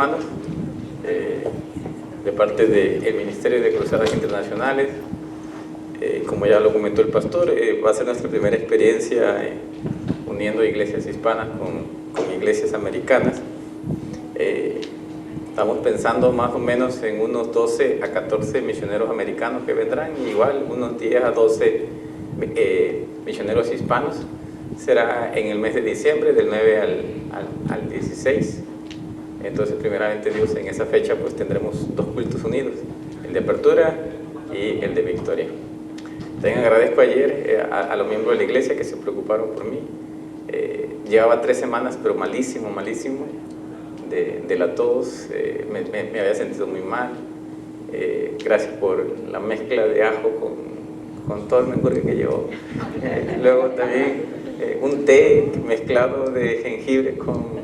hermanos, de parte del Ministerio de Cruzadas Internacionales. Como ya lo comentó el pastor, va a ser nuestra primera experiencia uniendo iglesias hispanas con iglesias americanas. Estamos pensando más o menos en unos 12 a 14 misioneros americanos que vendrán, y igual unos 10 a 12 misioneros hispanos. Será en el mes de diciembre, del 9 al 16. Entonces, primeramente Dios, en esa fecha pues tendremos dos cultos unidos, el de apertura y el de victoria. También agradezco ayer a los miembros de la iglesia que se preocuparon por mí. Llevaba 3 semanas, pero malísimo de la tos. Me había sentido muy mal. Gracias por la mezcla de ajo con todo el menjurje que llevó. Luego también un té mezclado de jengibre con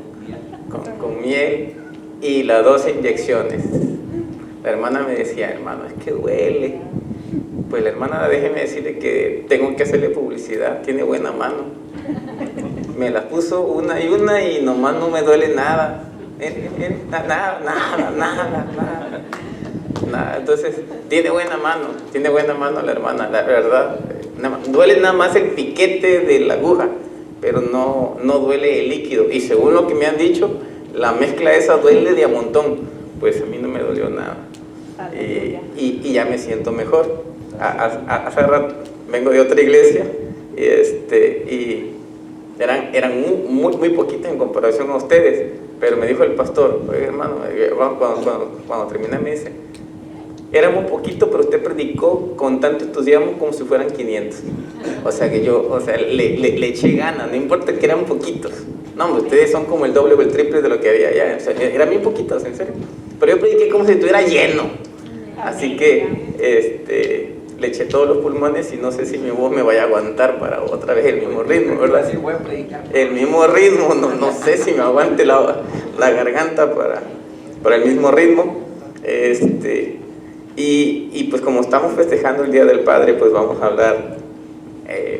miel y las 12 inyecciones. La hermana me decía: hermano, es que duele. Pues la hermana, déjeme decirle que tengo que hacerle publicidad, tiene buena mano. Me las puso una y nomás no me duele nada. Nada. Entonces, tiene buena mano la hermana, la verdad. Duele nada más el piquete de la aguja, pero no duele el líquido. Y según lo que me han dicho, la mezcla esa duele de a montón. Pues a mí no me dolió nada. Y ya me siento mejor. Hace rato vengo de otra iglesia y eran muy poquitas en comparación a ustedes, pero me dijo el pastor: oye, hermano, cuando terminé me dice: éramos poquitos, pero usted predicó con tanto entusiasmo como si fueran 500. O sea que yo le eché ganas, no importa que eran poquitos. No, hombre, ustedes son como el doble o el triple de lo que había allá. O sea, eran bien poquitos, en serio. Pero yo prediqué como si estuviera lleno. Así que le eché todos los pulmones y no sé si mi voz me vaya a aguantar para otra vez el mismo ritmo, ¿verdad? El mismo ritmo, no sé si me aguante la garganta para el mismo ritmo. Y pues como estamos festejando el Día del Padre, pues vamos a hablar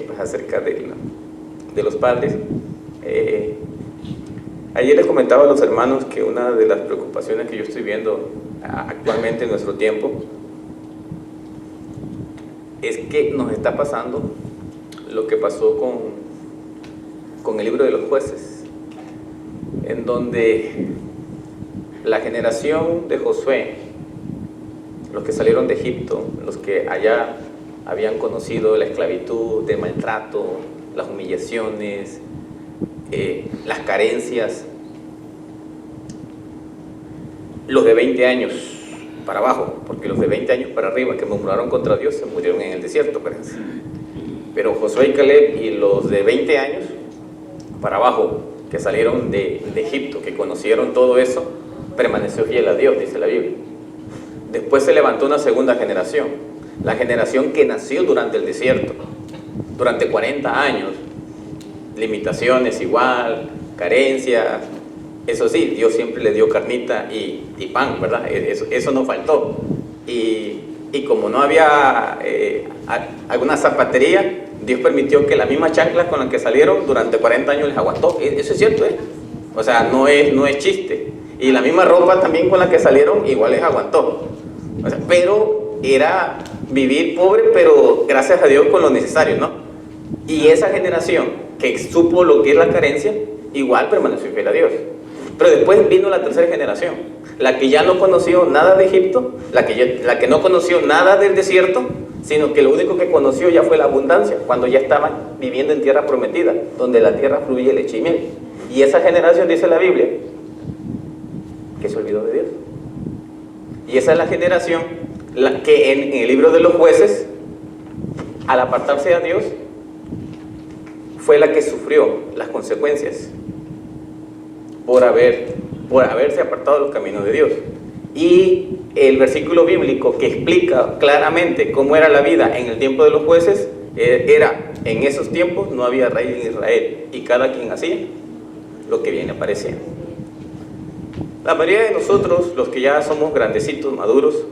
pues acerca de los padres. Ayer les comentaba a los hermanos que una de las preocupaciones que yo estoy viendo actualmente en nuestro tiempo es que nos está pasando lo que pasó con el libro de los jueces, en donde la generación de Josué, los que salieron de Egipto, los que allá habían conocido la esclavitud, el maltrato, las humillaciones, las carencias, los de 20 años para abajo, porque los de 20 años para arriba que murmuraron contra Dios se murieron en el desierto, parece. Pero Josué y Caleb y los de 20 años para abajo, que salieron de Egipto, que conocieron todo eso, permaneció fiel a Dios, dice la Biblia. Después se levantó una segunda generación, la generación que nació durante el desierto, durante 40 años, limitaciones igual, carencias. Eso sí, Dios siempre le dio carnita y pan, ¿verdad? Eso no faltó. Y como no había alguna zapatería, Dios permitió que la misma chancla con la que salieron durante 40 años les aguantó. Eso es cierto, ¿eh? O sea, no es chiste. Y la misma ropa también con la que salieron igual les aguantó. O sea, pero era vivir pobre, pero gracias a Dios con lo necesario, ¿no? Y esa generación que supo lo que es la carencia, igual permaneció fiel a Dios. Pero después vino la tercera generación, la que ya no conoció nada de Egipto, la que no conoció nada del desierto, sino que lo único que conoció ya fue la abundancia, cuando ya estaban viviendo en tierra prometida, donde la tierra fluye leche y miel. Y esa generación, dice la Biblia, que se olvidó de Dios. Y esa es la generación que en el libro de los jueces, al apartarse a Dios, fue la que sufrió las consecuencias por haberse apartado de los caminos de Dios. Y el versículo bíblico que explica claramente cómo era la vida en el tiempo de los jueces era: en esos tiempos no había rey en Israel y cada quien hacía lo que bien le parecía. La mayoría de nosotros, los que ya somos grandecitos, maduros,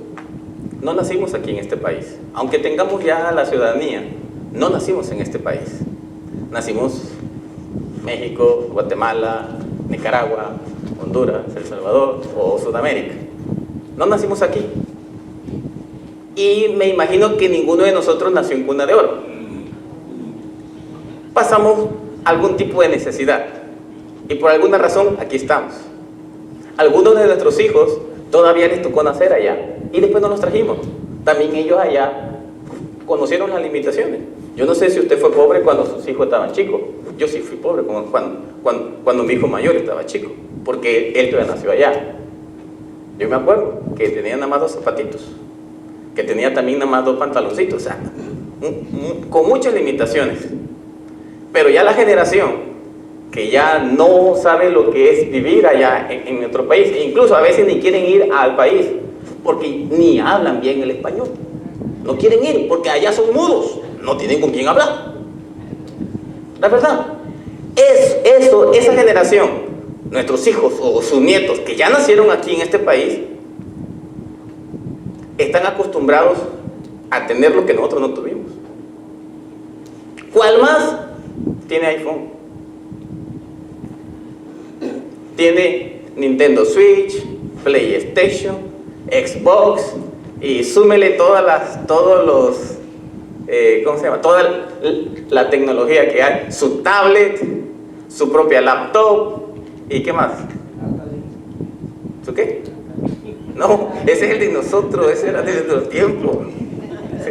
no nacimos aquí en este país. Aunque tengamos ya la ciudadanía, no nacimos en este país. Nacimos en México, Guatemala, Nicaragua, Honduras, El Salvador o Sudamérica. No nacimos aquí. Y me imagino que ninguno de nosotros nació en cuna de oro. Pasamos algún tipo de necesidad y por alguna razón aquí estamos. Algunos de nuestros hijos todavía les tocó nacer allá y después no los trajimos. También ellos allá conocieron las limitaciones. Yo no sé si usted fue pobre cuando sus hijos estaban chicos. Yo sí fui pobre cuando mi hijo mayor estaba chico, porque él todavía nació allá. Yo me acuerdo que tenía nada más 2 zapatitos, que tenía también nada más 2 pantaloncitos, o sea, con muchas limitaciones. Pero ya la generación que ya no sabe lo que es vivir allá en nuestro país, e incluso a veces ni quieren ir al país, porque ni hablan bien el español. No quieren ir porque allá son mudos, no tienen con quién hablar. La verdad, esa generación, nuestros hijos o sus nietos que ya nacieron aquí en este país, están acostumbrados a tener lo que nosotros no tuvimos. ¿Cuál más? Tiene iPhone, tiene Nintendo Switch, PlayStation, Xbox, y súmele todos los, ¿cómo se llama? Toda la tecnología que hay, su tablet, su propia laptop, ¿y qué más? ¿Su qué? No, ese es el de nosotros, ese era de nuestro tiempo. Sí,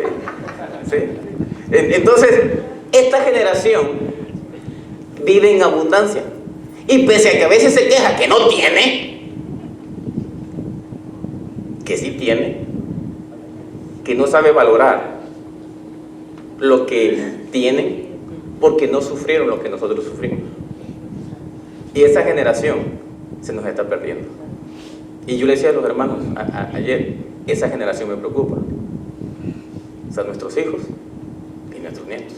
sí. Entonces, esta generación vive en abundancia. Y pese a que a veces se queja que no tiene, que sí tiene, que no sabe valorar lo que tiene, porque no sufrieron lo que nosotros sufrimos. Y esa generación se nos está perdiendo. Y yo le decía a los hermanos ayer, esa generación me preocupa. O sea, nuestros hijos y nuestros nietos.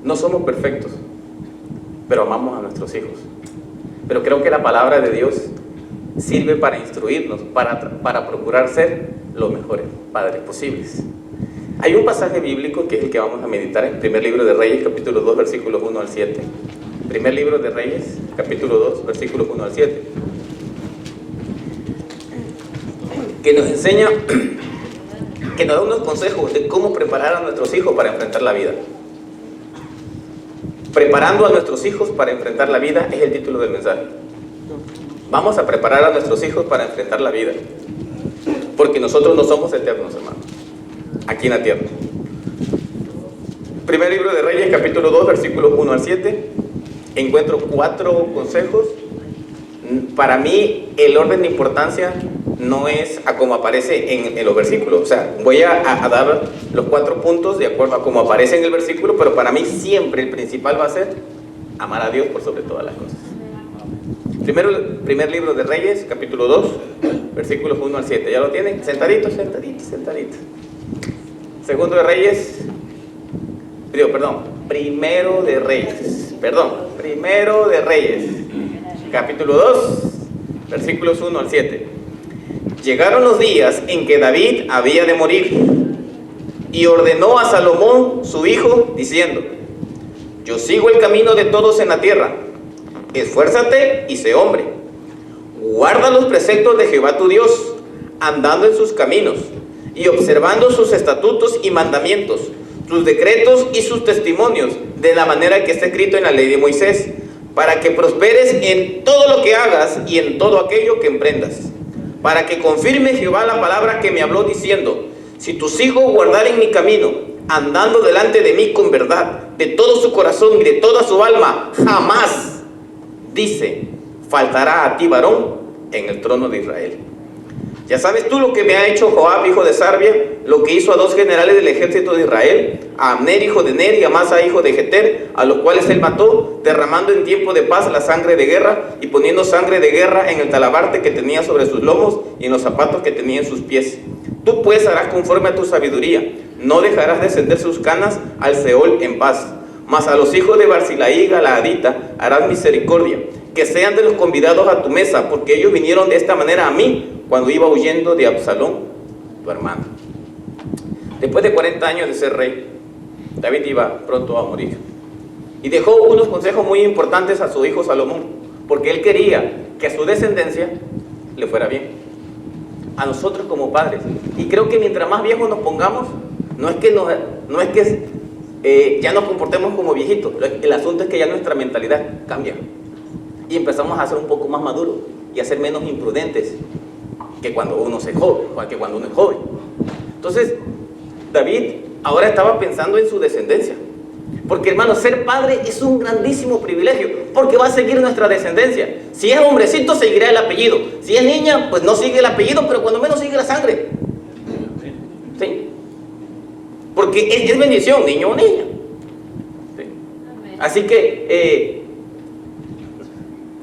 No somos perfectos, pero amamos a nuestros hijos. Pero creo que la palabra de Dios sirve para instruirnos, para procurar ser los mejores padres posibles. Hay un pasaje bíblico que es el que vamos a meditar en Primer Libro de Reyes, capítulo 2, versículos 1 al 7. Primer Libro de Reyes, capítulo 2, versículos 1 al 7. Que nos enseña, que nos da unos consejos de cómo preparar a nuestros hijos para enfrentar la vida. Preparando a nuestros hijos para enfrentar la vida es el título del mensaje. Vamos a preparar a nuestros hijos para enfrentar la vida, porque nosotros no somos eternos, hermanos, aquí en la tierra. Primer Libro de Reyes, capítulo 2, versículos 1 al 7. Encuentro 4 consejos. Para mí, el orden de importancia no es a como aparece en los versículos. O sea, voy a dar los 4 puntos de acuerdo a como aparece en el versículo, pero para mí siempre el principal va a ser amar a Dios por sobre todas las cosas. Primer Libro de Reyes, capítulo 2, versículos 1 al 7. ¿Ya lo tienen? Sentaditos, sentaditos, sentaditos. Segundo de Reyes, Primero de Reyes, capítulo 2, versículos 1 al 7. Llegaron los días en que David había de morir, y ordenó a Salomón, su hijo, diciendo: yo sigo el camino de todos en la tierra. Esfuérzate y sé hombre. Guarda los preceptos de Jehová tu Dios, andando en sus caminos, y observando sus estatutos y mandamientos, sus decretos y sus testimonios, de la manera que está escrito en la ley de Moisés, para que prosperes en todo lo que hagas y en todo aquello que emprendas. Para que confirme Jehová la palabra que me habló, diciendo: si tus hijos guardaren mi camino, andando delante de mí con verdad, de todo su corazón y de toda su alma, jamás, dice, faltará a ti varón en el trono de Israel. Ya sabes tú lo que me ha hecho Joab, hijo de Sarbia, lo que hizo a 2 generales del ejército de Israel, a Abner, hijo de Ner, y a Amasa, hijo de Jeter, a los cuales él mató, derramando en tiempo de paz la sangre de guerra, y poniendo sangre de guerra en el talabarte que tenía sobre sus lomos, y en los zapatos que tenía en sus pies. Tú pues harás conforme a tu sabiduría, no dejarás descender sus canas al Seol en paz. Mas a los hijos de Barzilai, Galaadita, harás misericordia, que sean de los convidados a tu mesa, porque ellos vinieron de esta manera a mí, cuando iba huyendo de Absalón, tu hermano. Después de 40 años de ser rey, David iba pronto a morir. Y dejó unos consejos muy importantes a su hijo Salomón. porque él quería que a su descendencia le fuera bien. A nosotros como padres. Y creo que mientras más viejos nos pongamos, no es que ya nos comportemos como viejitos. El asunto es que ya nuestra mentalidad cambia. Y empezamos a ser un poco más maduros y a ser menos imprudentes que cuando uno es joven. Entonces, David ahora estaba pensando en su descendencia. Porque, hermano, ser padre es un grandísimo privilegio, porque va a seguir nuestra descendencia. Si es hombrecito, seguirá el apellido. Si es niña, pues no sigue el apellido, pero cuando menos sigue la sangre. ¿Sí? Porque es bendición, niño o niña. ¿Sí? Así que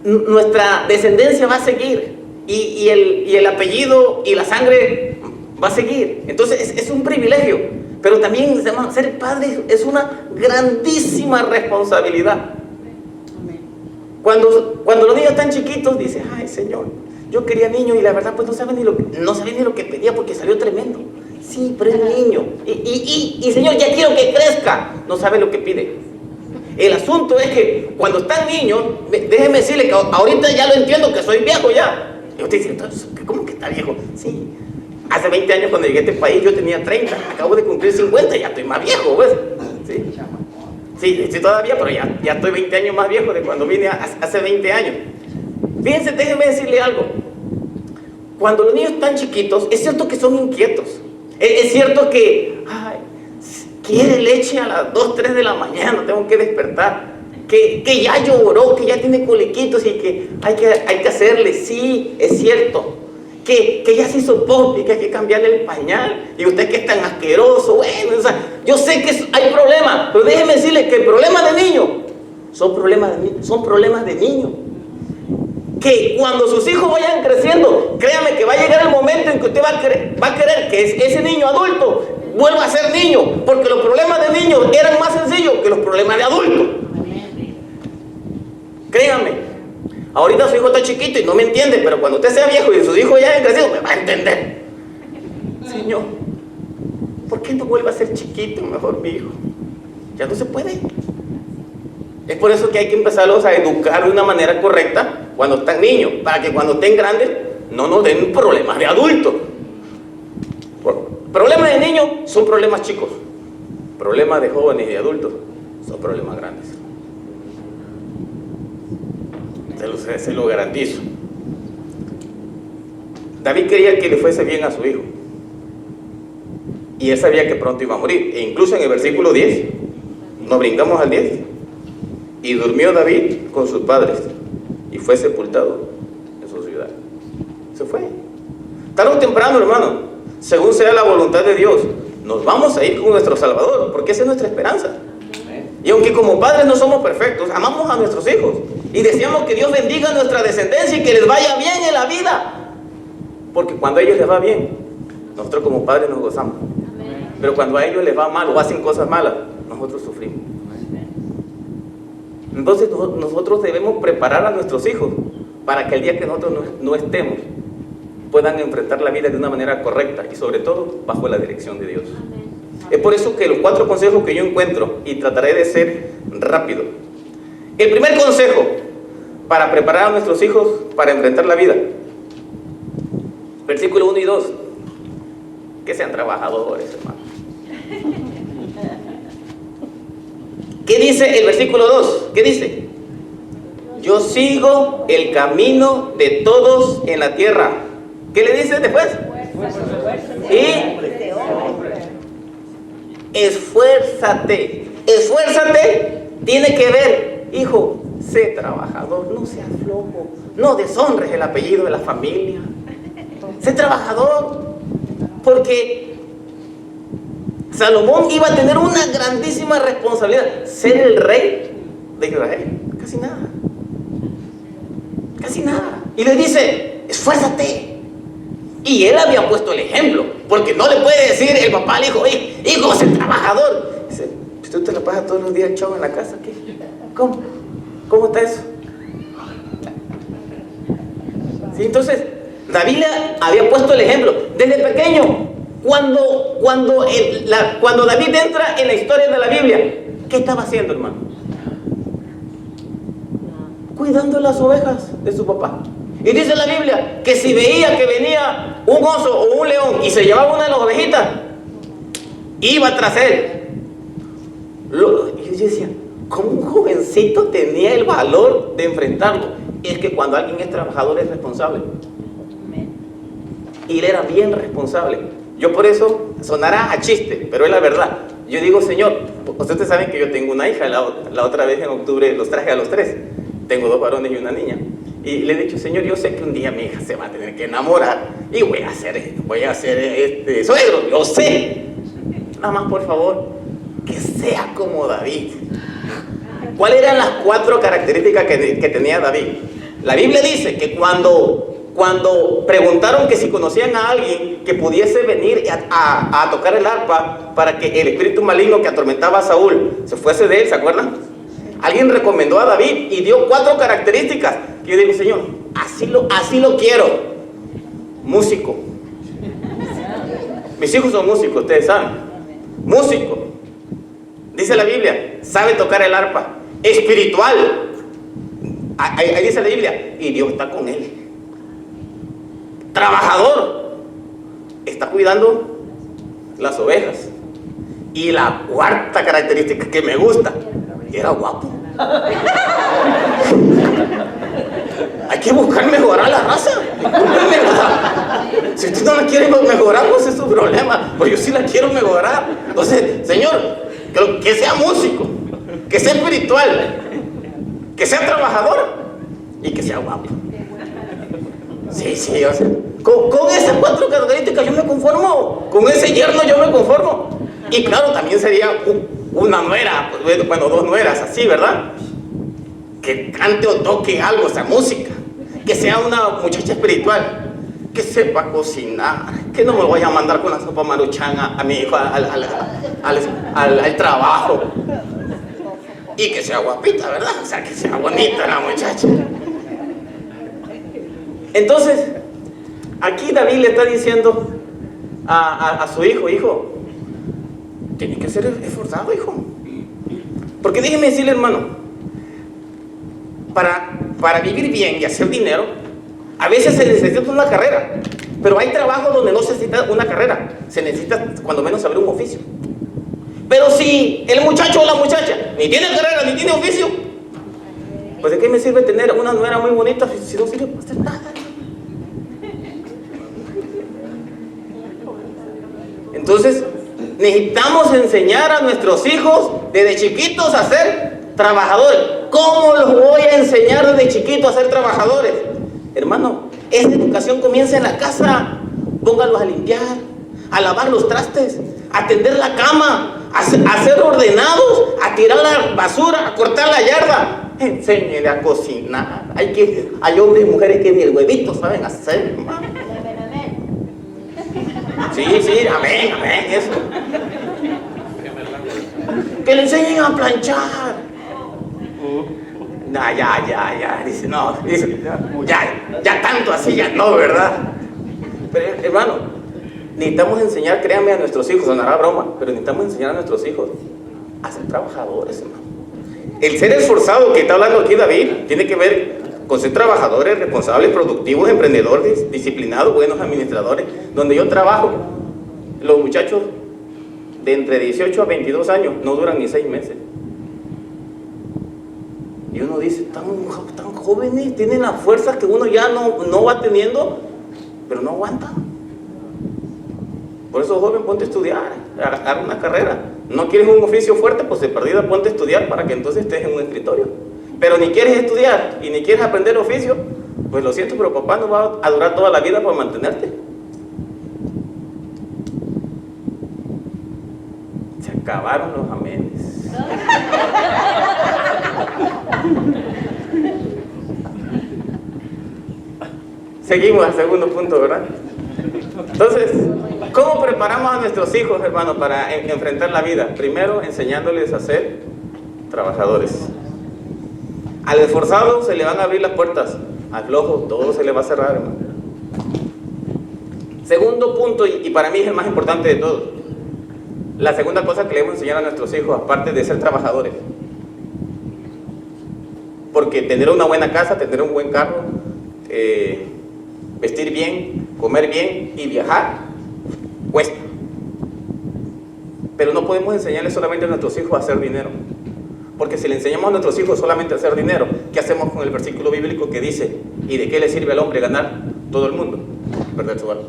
nuestra descendencia va a seguir. Y el apellido y la sangre va a seguir. Entonces es un privilegio. Pero también ser padre es una grandísima responsabilidad. Cuando los niños están chiquitos, dicen, ay Señor, yo quería niño y la verdad pues no sabía ni lo que pedía porque salió tremendo. Sí, pero es niño. Y Señor, ya quiero que crezca. No sabe lo que pide. El asunto es que cuando están niños, déjeme decirle que ahorita ya lo entiendo, que soy viejo ya. Y usted dice, ¿cómo que está viejo? Sí. Hace 20 años cuando llegué a este país yo tenía 30, acabo de cumplir 50, ya estoy más viejo, ¿ves? Sí, todavía, pero ya estoy 20 años más viejo de cuando vine hace 20 años. Fíjense, déjenme decirle algo. Cuando los niños están chiquitos, es cierto que son inquietos. Es cierto que, quiere leche a las 2, 3 de la mañana, tengo que despertar. Que ya lloró, que ya tiene coliquitos y que hay que hacerle, sí, es cierto. Que ya se hizo popis, que hay que cambiarle el pañal, y usted que es tan asqueroso, bueno, o sea, yo sé que hay problemas, pero déjeme decirle que el problema de niño son problemas de niño. Que cuando sus hijos vayan creciendo, créame que va a llegar el momento en que usted va a querer que ese niño adulto vuelva a ser niño, porque los problemas de niños eran más sencillos que los problemas de adultos. Créame. Ahorita su hijo está chiquito y no me entiende, pero cuando usted sea viejo y sus hijos ya hayan crecido, me va a entender. Señor, ¿por qué no vuelve a ser chiquito mejor mi hijo? Ya no se puede. Es por eso que hay que empezarlos a educar de una manera correcta cuando están niños, para que cuando estén grandes no nos den problemas de adultos. Problemas de niños son problemas chicos. Problemas de jóvenes y de adultos son problemas grandes. Se lo garantizo. David quería que le fuese bien a su hijo. Y él sabía que pronto iba a morir. E incluso en el versículo 10, nos brincamos al 10. Y durmió David con sus padres y fue sepultado en su ciudad. Se fue. Tarde o temprano, hermano, según sea la voluntad de Dios, nos vamos a ir con nuestro Salvador, porque esa es nuestra esperanza. Y aunque como padres no somos perfectos, amamos a nuestros hijos y deseamos que Dios bendiga a nuestra descendencia y que les vaya bien en la vida, porque cuando a ellos les va bien, nosotros como padres nos gozamos. Pero cuando a ellos les va mal o hacen cosas malas, nosotros sufrimos. Entonces nosotros debemos preparar a nuestros hijos para que el día que nosotros no estemos, puedan enfrentar la vida de una manera correcta y sobre todo bajo la dirección de Dios. Es por eso que los 4 consejos que yo encuentro, y trataré de ser rápido. El primer consejo para preparar a nuestros hijos para enfrentar la vida, versículo 1 y 2, que sean trabajadores, hermano. ¿Qué dice el versículo 2? ¿Qué dice? Yo sigo el camino de todos en la tierra. ¿Qué le dice después? Y esfuérzate. Esfuérzate tiene que ver, hijo, sé trabajador, no seas flojo, no deshonres el apellido de la familia. Sé trabajador, porque Salomón iba a tener una grandísima responsabilidad, ser el rey de Israel. Casi nada. Casi nada. Y le dice, esfuérzate. Y él había puesto el ejemplo, porque no le puede decir el papá al hijo, hijo, sé trabajador. Dice, si tú te la pasas todos los días echado en la casa, ¿qué? ¿Cómo? ¿Cómo está eso? Sí, entonces, David había puesto el ejemplo desde pequeño. Cuando David entra en la historia de la Biblia, ¿qué estaba haciendo, hermano? cuidando las ovejas de su papá. Y dice la Biblia que si veía que venía un oso o un león y se llevaba una de las ovejitas, iba tras él. Y yo decía, ¿cómo un jovencito tenía el valor de enfrentarlo? Es que cuando alguien es trabajador es responsable. Y él era bien responsable. Yo por eso, sonará a chiste, pero es la verdad. Yo digo, Señor, ustedes saben que yo tengo una hija, la otra vez en octubre los traje a los 3. Tengo 2 varones y una niña. Y le he dicho, Señor, yo sé que un día mi hija se va a tener que enamorar y voy a ser suegro, lo sé. Nada más, por favor, que sea como David. ¿Cuáles eran las 4 características que tenía David? La Biblia dice que cuando preguntaron que si conocían a alguien que pudiese venir a tocar el arpa para que el espíritu maligno que atormentaba a Saúl se fuese de él, ¿se acuerdan? Alguien recomendó a David y dio 4 características. Que yo digo, Señor, así lo quiero. Músico. Mis hijos son músicos, ustedes saben. Músico. Dice la Biblia, sabe tocar el arpa. Espiritual. Ahí dice la Biblia, y Dios está con él. Trabajador. Está cuidando las ovejas. Y la 4ª característica que me gusta, era guapo. Hay que buscar mejorar la raza. Si usted no la quiere mejorar, pues es su problema. Pues yo sí la quiero mejorar. Entonces, Señor, que sea músico, que sea espiritual, que sea trabajador y que sea guapo. Sí, o sea, con esas 4 características yo me conformo. Con ese yerno yo me conformo. Y claro, también sería una nuera, bueno, 2 nueras, así, ¿verdad? Que cante o toque algo, esa música. Que sea una muchacha espiritual, que sepa cocinar, que no me vaya a mandar con la sopa maruchan a mi hijo al trabajo. Y que sea guapita, ¿verdad? O sea, que sea bonita la muchacha. Entonces, aquí David le está diciendo a su hijo, tiene que ser esforzado, hijo. Porque déjeme decirle, hermano, para vivir bien y hacer dinero, a veces se necesita una carrera. Pero hay trabajos donde no se necesita una carrera. Se necesita cuando menos saber un oficio. Pero si el muchacho o la muchacha ni tiene carrera ni tiene oficio, pues ¿de qué me sirve tener una nuera muy bonita si no sirve para hacer nada? Entonces, necesitamos enseñar a nuestros hijos desde chiquitos a ser trabajadores. ¿Cómo los voy a enseñar desde chiquitos a ser trabajadores? Hermano, esa educación comienza en la casa. Póngalos a limpiar, a lavar los trastes, a tender la cama, a ser ordenados, a tirar la basura, a cortar la yarda. Enséñenle a cocinar. Hay hombres y mujeres que ni el huevito saben hacer, hermano. Sí, amén, eso. Que le enseñen a planchar. Ya, dice, no, ya tanto así, ya no, ¿verdad? Pero, hermano, necesitamos enseñar, créanme, a nuestros hijos, sonará broma, pero necesitamos enseñar a nuestros hijos a ser trabajadores, hermano. El ser esforzado que está hablando aquí David tiene que ver con ser trabajadores, responsables, productivos, emprendedores, disciplinados, buenos administradores. Donde yo trabajo, los muchachos de entre 18 a 22 años no duran ni 6 meses. Y uno dice, tan jóvenes, tienen las fuerzas que uno ya no va teniendo, pero no aguanta. Por eso, joven, ponte a estudiar, haga una carrera. No quieres un oficio fuerte, pues de perdida ponte a estudiar para que entonces estés en un escritorio. Pero ni quieres estudiar y ni quieres aprender oficio, pues lo siento, pero papá no va a durar toda la vida para mantenerte. Se acabaron los amenes. Seguimos al segundo punto, ¿verdad? Entonces, ¿cómo preparamos a nuestros hijos, hermanos, para enfrentar la vida? Primero, enseñándoles a ser trabajadores. Al esforzado se le van a abrir las puertas, al flojo todo se le va a cerrar, hermano. Segundo punto, y para mí es el más importante de todo, la segunda cosa que le debemos enseñar a nuestros hijos, aparte de ser trabajadores. porque tener una buena casa, tener un buen carro, vestir bien, comer bien y viajar, cuesta. Pero no podemos enseñarle solamente a nuestros hijos a hacer dinero. Porque si le enseñamos a nuestros hijos solamente a hacer dinero, ¿qué hacemos con el versículo bíblico que dice: ¿y de qué le sirve al hombre ganar todo el mundo? Perder su alma.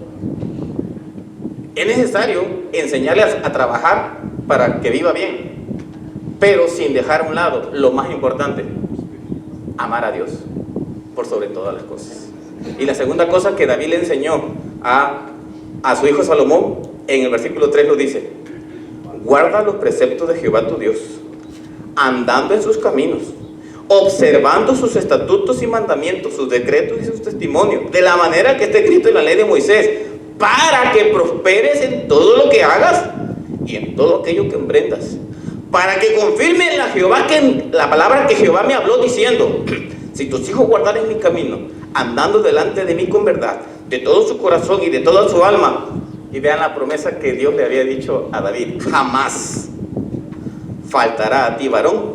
Es necesario enseñarle a trabajar para que viva bien, pero sin dejar a un lado lo más importante: amar a Dios por sobre todas las cosas. Y la segunda cosa que David le enseñó a su hijo Salomón, en el versículo 3 lo dice: guarda los preceptos de Jehová tu Dios, andando en sus caminos, observando sus estatutos y mandamientos, sus decretos y sus testimonios, de la manera que está escrito en la ley de Moisés, para que prosperes en todo lo que hagas y en todo aquello que emprendas, para que confirme la palabra que Jehová me habló diciendo: si tus hijos guardaren mi camino, andando delante de mí con verdad, de todo su corazón y de toda su alma. Y vean la promesa que Dios le había dicho a David: jamás faltará a ti varón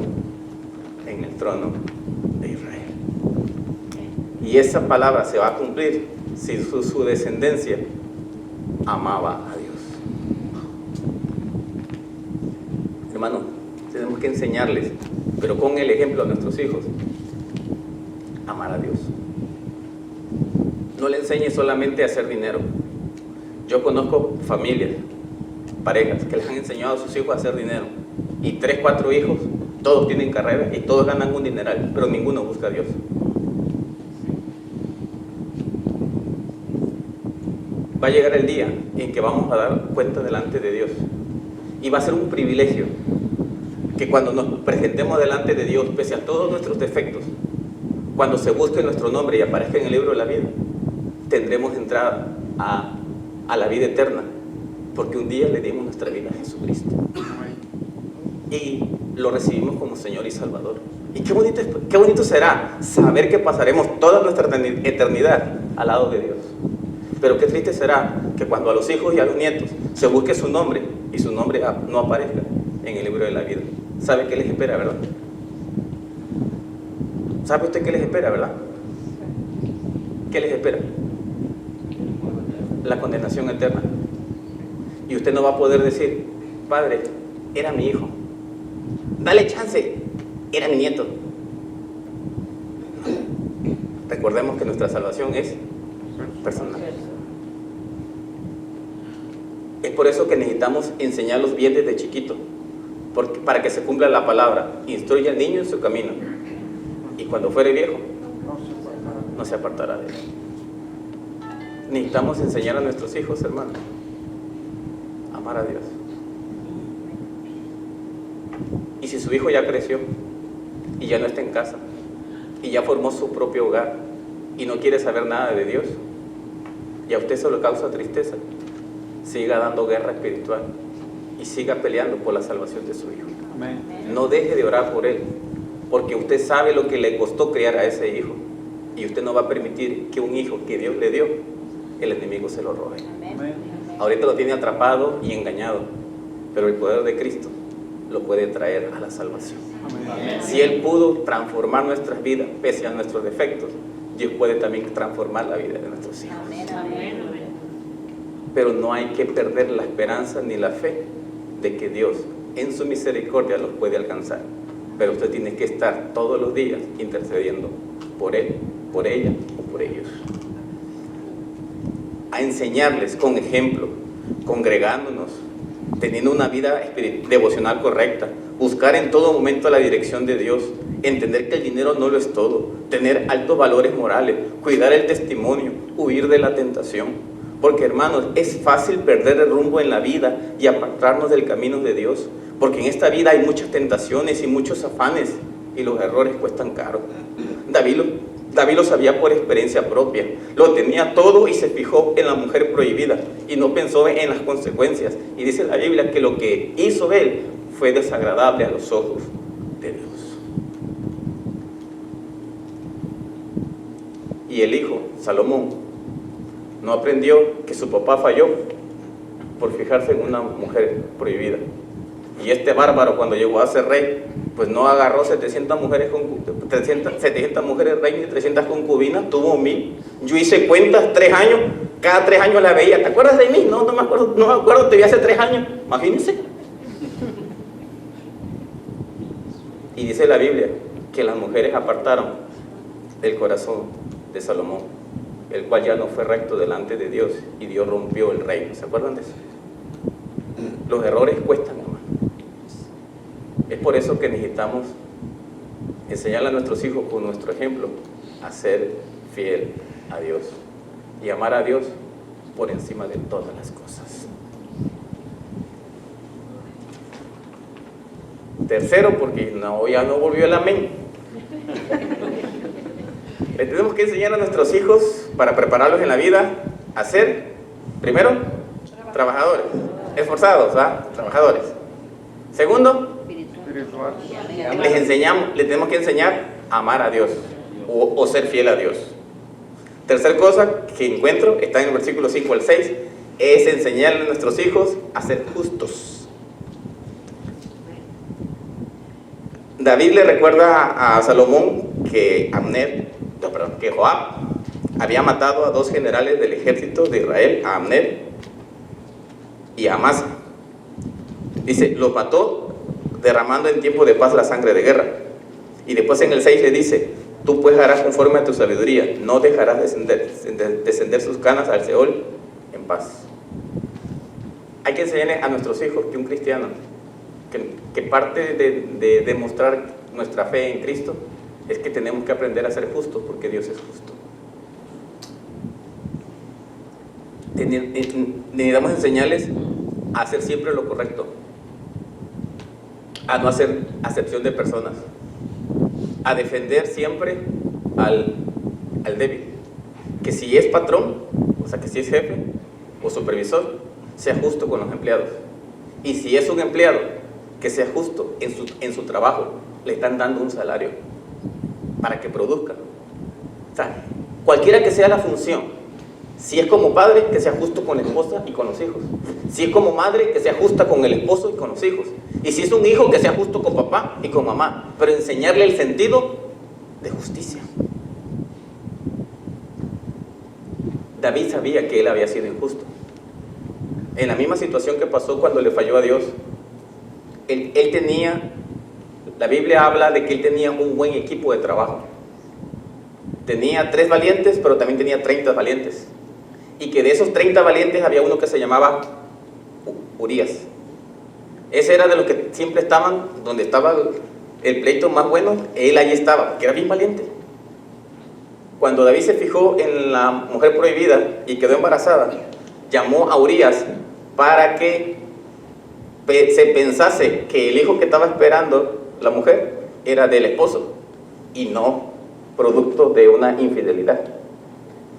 en el trono de Israel. Y esa palabra se va a cumplir si su descendencia amaba a Dios. Hermanos, tenemos que enseñarles, pero con el ejemplo a nuestros hijos, amar a Dios. No le enseñe solamente a hacer dinero. Yo conozco familias, parejas, que les han enseñado a sus hijos a hacer dinero. Y 3, 4 hijos, todos tienen carrera y todos ganan un dineral, pero ninguno busca a Dios. Va a llegar el día en que vamos a dar cuenta delante de Dios. Y va a ser un privilegio que cuando nos presentemos delante de Dios, pese a todos nuestros defectos, cuando se busque nuestro nombre y aparezca en el libro de la vida, tendremos entrada a la vida eterna, porque un día le dimos nuestra vida a Jesucristo y lo recibimos como Señor y Salvador. Y qué bonito será saber que pasaremos toda nuestra eternidad al lado de Dios. Pero qué triste será que cuando a los hijos y a los nietos se busque su nombre y su nombre no aparezca en el libro de la vida. ¿Sabe qué les espera, verdad? ¿Sabe usted qué les espera, verdad? ¿Qué les espera? La condenación eterna. Y usted no va a poder decir: padre, era mi hijo, dale chance, era mi nieto. Recordemos que nuestra salvación es personal. Es por eso que necesitamos enseñarlos bien desde chiquito, para que se cumpla la palabra: instruye al niño en su camino, y cuando fuere viejo no se apartará de él. Necesitamos enseñar a nuestros hijos, hermanos, a amar a Dios. Y si su hijo ya creció y ya no está en casa y ya formó su propio hogar y no quiere saber nada de Dios, y a usted eso le causa tristeza, siga dando guerra espiritual y siga peleando por la salvación de su hijo. Amén. No deje de orar por él, porque usted sabe lo que le costó criar a ese hijo, y usted no va a permitir que un hijo que Dios le dio, el enemigo se lo robe. Amén. Ahorita lo tiene atrapado y engañado, pero el poder de Cristo lo puede traer a la salvación. Amén. Si Él pudo transformar nuestras vidas pese a nuestros defectos, Dios puede también transformar la vida de nuestros hijos. Amén. Pero no hay que perder la esperanza ni la fe de que Dios en su misericordia los puede alcanzar. Pero usted tiene que estar todos los días intercediendo por él, por ella o por ellos. A enseñarles con ejemplo, congregándonos, teniendo una vida devocional correcta, buscar en todo momento la dirección de Dios, entender que el dinero no lo es todo, tener altos valores morales, cuidar el testimonio, huir de la tentación. Porque, hermanos, es fácil perder el rumbo en la vida y apartarnos del camino de Dios, porque en esta vida hay muchas tentaciones y muchos afanes, y los errores cuestan caro. David lo sabía por experiencia propia, lo tenía todo y se fijó en la mujer prohibida y no pensó en las consecuencias. Y dice la Biblia que lo que hizo él fue desagradable a los ojos de Dios. Y el hijo, Salomón, no aprendió que su papá falló por fijarse en una mujer prohibida. Y este bárbaro, cuando llegó a ser rey, pues no agarró 700 mujeres, 700 mujeres reinas y 300 concubinas, tuvo 1000. Yo hice cuentas, 3 años, cada 3 años la veía. ¿Te acuerdas de mí? No me acuerdo, te vi hace 3 años, imagínense. Y dice la Biblia que las mujeres apartaron el corazón de Salomón, el cual ya no fue recto delante de Dios, y Dios rompió el reino. ¿Se acuerdan de eso? Los errores cuestan, hermano. Es por eso que necesitamos enseñarle a nuestros hijos con nuestro ejemplo a ser fiel a Dios y amar a Dios por encima de todas las cosas. Tercero, porque ya no volvió el amén. Le tenemos que enseñar a nuestros hijos, para prepararlos en la vida, a ser, primero, trabajadores, esforzados, ¿verdad? Trabajadores. Segundo, le tenemos que enseñar a amar a Dios o ser fiel a Dios. Tercer cosa que encuentro, está en el versículo 5 al 6, es enseñarle a nuestros hijos a ser justos. David le recuerda a Salomón que Joab había matado a 2 generales del ejército de Israel, a Abner y a Amasa. Dice, los mató derramando en tiempo de paz la sangre de guerra. Y después en el 6 le dice, tú pues harás conforme a tu sabiduría, no dejarás descender sus canas al Seol en paz. Hay que enseñarle a nuestros hijos que un cristiano, que parte de demostrar nuestra fe en Cristo, es que tenemos que aprender a ser justos, porque Dios es justo. Necesitamos enseñarles a hacer siempre lo correcto, a no hacer acepción de personas, a defender siempre al débil, que si es patrón, o sea que si es jefe o supervisor, sea justo con los empleados, y si es un empleado, que sea justo en su trabajo. Le están dando un salario para que produzca. O sea, cualquiera que sea la función, si es como padre, que sea justo con la esposa y con los hijos. Si es como madre, que sea justa con el esposo y con los hijos. Y si es un hijo, que sea justo con papá y con mamá. Pero enseñarle el sentido de justicia. David sabía que él había sido injusto. En la misma situación que pasó cuando le falló a Dios, él tenía, la Biblia habla de que él tenía un buen equipo de trabajo. Tenía 3 valientes, pero también tenía 30 valientes. Y que de esos 30 valientes había uno que se llamaba Urías. Ese era de los que siempre estaban, donde estaba el pleito más bueno, él ahí estaba, porque era bien valiente. Cuando David se fijó en la mujer prohibida y quedó embarazada, llamó a Urías para que se pensase que el hijo que estaba esperando la mujer era del esposo y no producto de una infidelidad.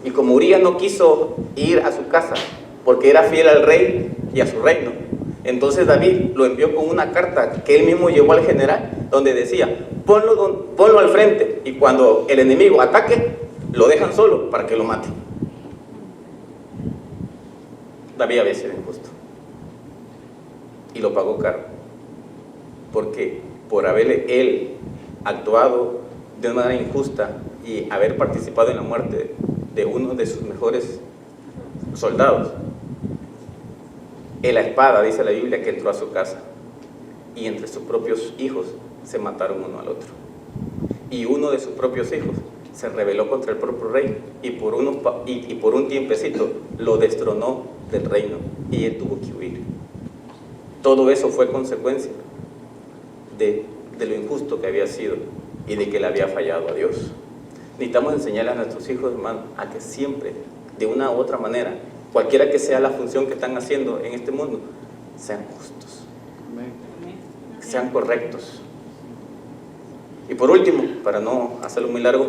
Y como Urías no quiso ir a su casa porque era fiel al rey y a su reino, entonces David lo envió con una carta que él mismo llevó al general, donde decía, ponlo al frente, y cuando el enemigo ataque, lo dejan solo para que lo mate. David había sido injusto y lo pagó caro, porque por haberle él actuado de una manera injusta y haber participado en la muerte de uno de sus mejores soldados, en la espada, dice la Biblia, que entró a su casa, y entre sus propios hijos se mataron uno al otro, y uno de sus propios hijos se rebeló contra el propio rey, y por un tiempecito lo destronó del reino, y él tuvo que huir. Todo eso fue consecuencia de lo injusto que había sido y de que le había fallado a Dios. Necesitamos enseñarle a nuestros hijos, hermanos, a que siempre, de una u otra manera, cualquiera que sea la función que están haciendo en este mundo, sean justos, sean correctos. Y por último, para no hacerlo muy largo,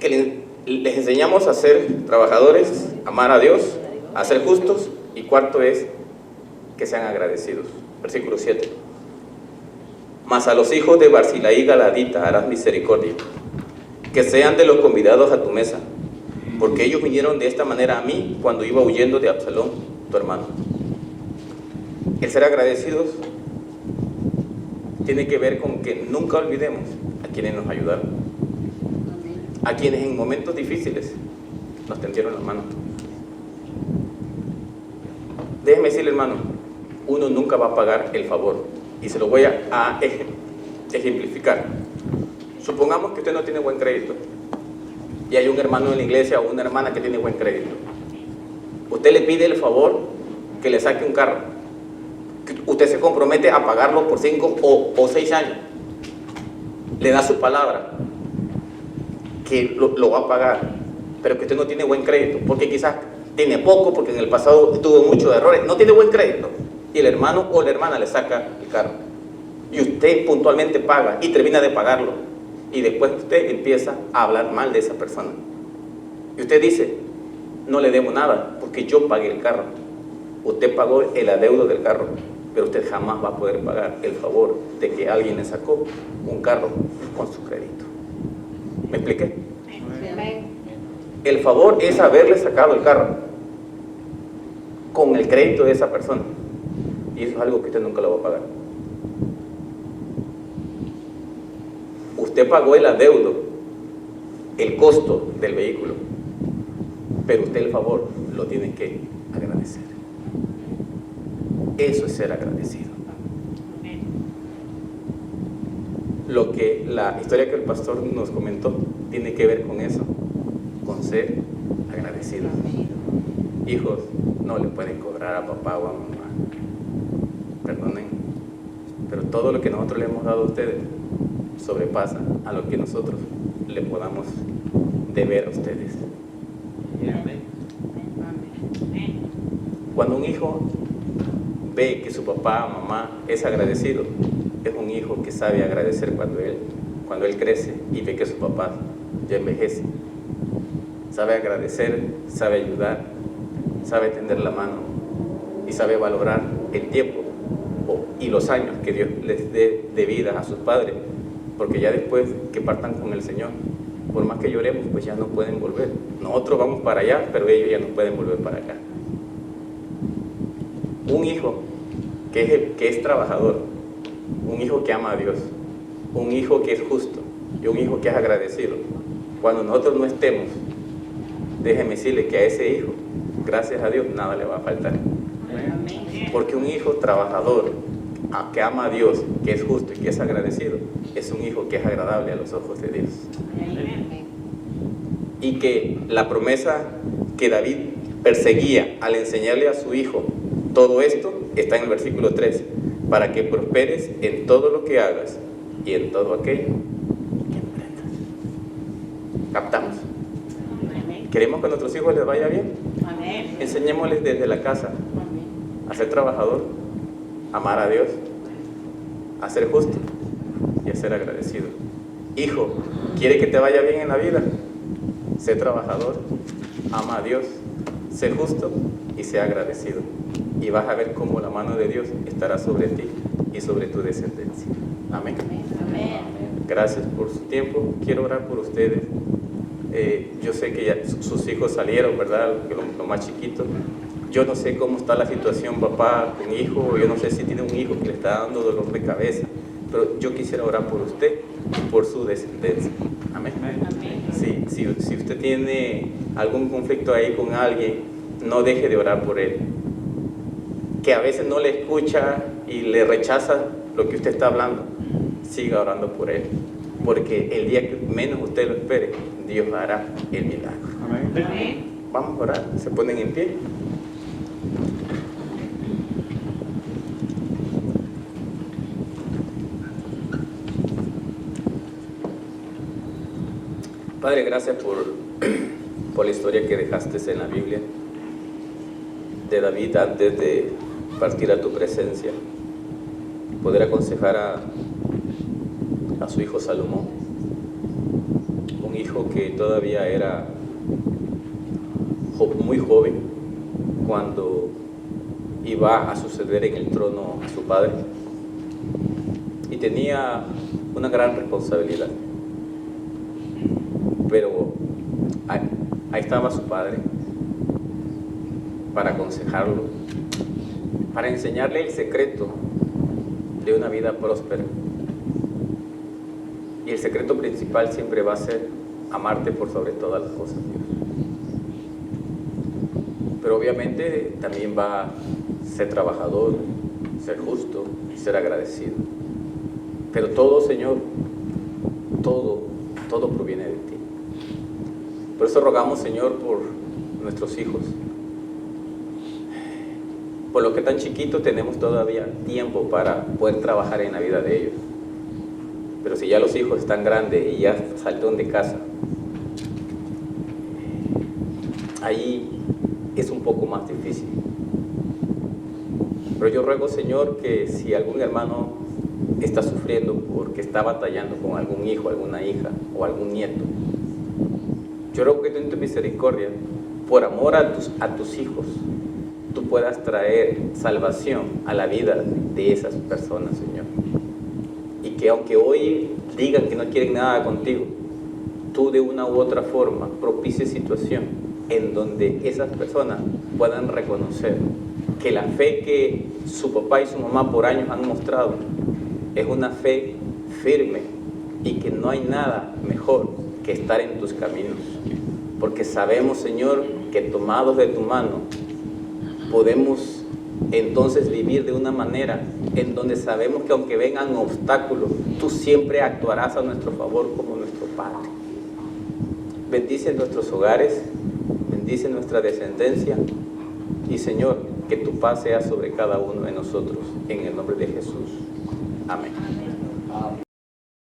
que les enseñamos a ser trabajadores, amar a Dios, a ser justos, y cuarto es que sean agradecidos. Versículo 7. Mas a los hijos de Barzilai Galadita harás misericordia, que sean de los convidados a tu mesa, porque ellos vinieron de esta manera a mí cuando iba huyendo de Absalón, tu hermano. El ser agradecidos tiene que ver con que nunca olvidemos a quienes nos ayudaron, a quienes en momentos difíciles nos tendieron la mano. Déjeme decirle, hermano, uno nunca va a pagar el favor, y se lo voy a ejemplificar. Supongamos que usted no tiene buen crédito y hay un hermano en la iglesia o una hermana que tiene buen crédito. Usted le pide el favor que le saque un carro. Usted se compromete a pagarlo por 5 o 6 años. Le da su palabra que lo va a pagar, pero que usted no tiene buen crédito, porque quizás tiene poco, porque en el pasado tuvo muchos errores, no tiene buen crédito, y el hermano o la hermana le saca el carro. Y usted puntualmente paga y termina de pagarlo. Y después usted empieza a hablar mal de esa persona. Y usted dice, no le debo nada, porque yo pagué el carro. Usted pagó el adeudo del carro, pero usted jamás va a poder pagar el favor de que alguien le sacó un carro con su crédito. ¿Me expliqué? El favor es haberle sacado el carro con el crédito de esa persona. Y eso es algo que usted nunca lo va a pagar. Usted pagó el adeudo, el costo del vehículo, pero usted el favor lo tiene que agradecer. Eso es ser agradecido. Lo que la historia que el pastor nos comentó tiene que ver con eso, con ser agradecido. Hijos, no le pueden cobrar a papá o a mamá. Perdonen, pero todo lo que nosotros le hemos dado a ustedes sobrepasa a lo que nosotros le podamos deber a ustedes. Cuando un hijo ve que su papá o mamá es agradecido, es un hijo que sabe agradecer cuando él crece y ve que su papá ya envejece. Sabe agradecer, sabe ayudar, sabe tender la mano y sabe valorar el tiempo y los años que Dios les dé de vida a sus padres, porque ya después que partan con el Señor, por más que lloremos, pues ya no pueden volver. Nosotros vamos para allá, pero ellos ya no pueden volver para acá. Un hijo que es trabajador, un hijo que ama a Dios, un hijo que es justo y un hijo que es agradecido, cuando nosotros no estemos, déjeme decirle que a ese hijo, gracias a Dios, nada le va a faltar. Porque un hijo trabajador, que ama a Dios, que es justo y que es agradecido, es un hijo que es agradable a los ojos de Dios. Y que la promesa que David perseguía al enseñarle a su hijo todo esto está en el versículo 3, para que prosperes en todo lo que hagas y en todo aquello que emprendas. ¿Captamos? ¿Queremos que a nuestros hijos les vaya bien? Enseñémosles desde la casa a ser trabajador, a amar a Dios, a ser justo y a ser agradecido. Hijo, ¿quiere que te vaya bien en la vida? Sé trabajador, ama a Dios, sé justo y sé agradecido. Y vas a ver cómo la mano de Dios estará sobre ti y sobre tu descendencia. Amén. Gracias por su tiempo. Quiero orar por ustedes. Yo sé que ya sus hijos salieron, ¿verdad? Los más chiquitos. Yo no sé cómo está la situación, papá, con hijo. Yo no sé si tiene un hijo que le está dando dolor de cabeza. Pero yo quisiera orar por usted y por su descendencia. Amén. Si usted tiene algún conflicto ahí con alguien, no deje de orar por él. Que a veces no le escucha y le rechaza lo que usted está hablando, siga orando por él. Porque el día que menos usted lo espere, Dios hará el milagro. Amén. Vamos a orar. Se ponen en pie. Padre, gracias por la historia que dejaste en la Biblia de David antes de partir a tu presencia, poder aconsejar a su hijo Salomón, un hijo que todavía era muy joven cuando iba a suceder en el trono a su padre y tenía una gran responsabilidad. Pero ahí estaba su padre para aconsejarlo, para enseñarle el secreto de una vida próspera. Y el secreto principal siempre va a ser amarte por sobre todas las cosas, Dios. Pero obviamente también va a ser trabajador, ser justo y ser agradecido. Pero todo, Señor, todo proviene de ti. Por eso rogamos, Señor, por nuestros hijos. Por lo que tan chiquitos tenemos todavía tiempo para poder trabajar en la vida de ellos. Pero si ya los hijos están grandes y ya salieron de casa, ahí es un poco más difícil. Pero yo ruego, Señor, que si algún hermano está sufriendo porque está batallando con algún hijo, alguna hija o algún nieto, yo ruego que tú en tu misericordia, por amor a tus hijos, tú puedas traer salvación a la vida de esas personas, Señor. Y que aunque hoy digan que no quieren nada contigo, tú de una u otra forma propicies situación en donde esas personas puedan reconocer que la fe que su papá y su mamá por años han mostrado es una fe firme y que no hay nada mejor que estar en tus caminos. Porque sabemos, Señor, que tomados de tu mano podemos entonces vivir de una manera en donde sabemos que aunque vengan obstáculos, tú siempre actuarás a nuestro favor como nuestro Padre. Bendice nuestros hogares, bendice nuestra descendencia y, Señor, que tu paz sea sobre cada uno de nosotros, en el nombre de Jesús. Amén.